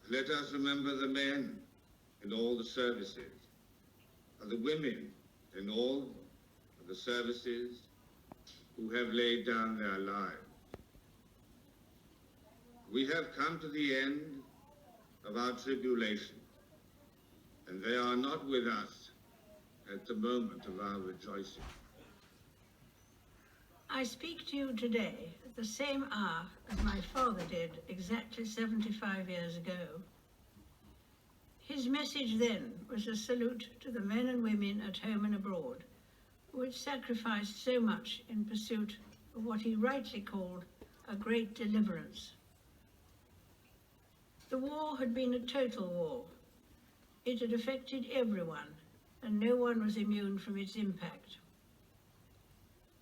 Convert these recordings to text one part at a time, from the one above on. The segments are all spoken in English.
Let us remember the men in all the services, and the women in all of the services who have laid down their lives. We have come to the end of our tribulation, and they are not with us at the moment of our rejoicing. I speak to you today at the same hour as my father did exactly 75 years ago. His message then was a salute to the men and women at home and abroad who had sacrificed so much in pursuit of what he rightly called a great deliverance. The war had been a total war. It had affected everyone, and no one was immune from its impact.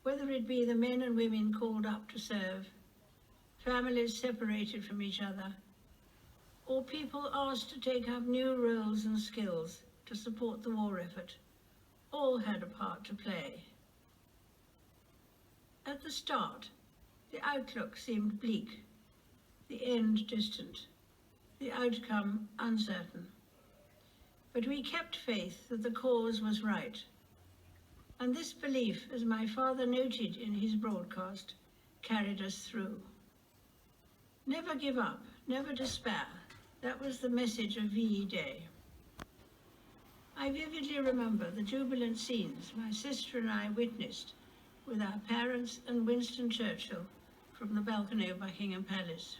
Whether it be the men and women called up to serve, families separated from each other, or people asked to take up new roles and skills to support the war effort, all had a part to play. At the start, the outlook seemed bleak, the end distant, the outcome uncertain. But we kept faith that the cause was right. And this belief, as my father noted in his broadcast, carried us through. Never give up, never despair. That was the message of VE Day. I vividly remember the jubilant scenes my sister and I witnessed with our parents and Winston Churchill from the balcony of Buckingham Palace.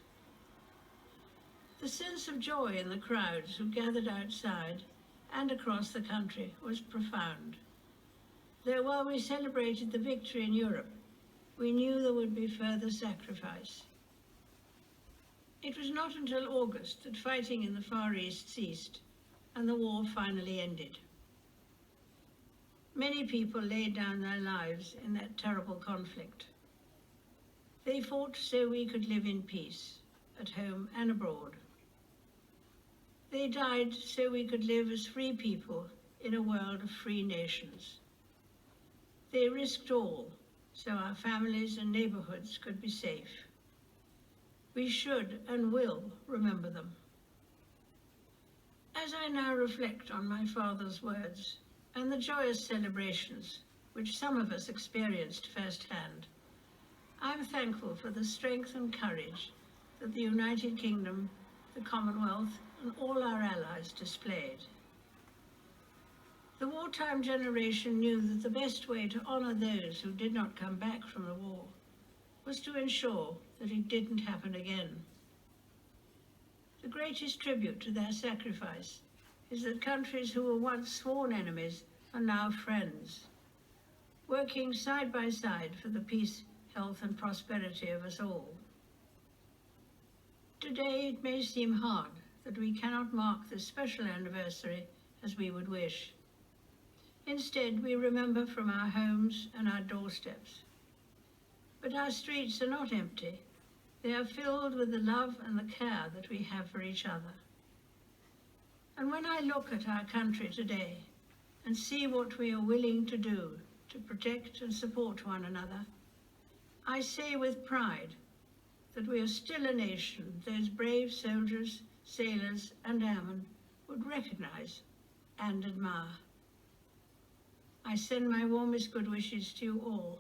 The sense of joy in the crowds who gathered outside and across the country was profound. Though while we celebrated the victory in Europe, we knew there would be further sacrifice. It was not until August that fighting in the Far East ceased and the war finally ended. Many people laid down their lives in that terrible conflict. They fought so we could live in peace, at home and abroad. They died so we could live as free people in a world of free nations. They risked all so our families and neighborhoods could be safe. We should and will remember them. As I now reflect on my father's words and the joyous celebrations which some of us experienced firsthand, I'm thankful for the strength and courage that the United Kingdom, the Commonwealth, and all our allies displayed. The wartime generation knew that the best way to honor those who did not come back from the war was to ensure that it didn't happen again. The greatest tribute to their sacrifice is that countries who were once sworn enemies are now friends, working side by side for the peace, health, and prosperity of us all. Today it may seem hard that we cannot mark this special anniversary as we would wish. Instead, we remember from our homes and our doorsteps. But our streets are not empty. They are filled with the love and the care that we have for each other. And when I look at our country today and see what we are willing to do to protect and support one another, I say with pride that we are still a nation those brave soldiers, sailors, and airmen would recognize and admire. I send my warmest good wishes to you all.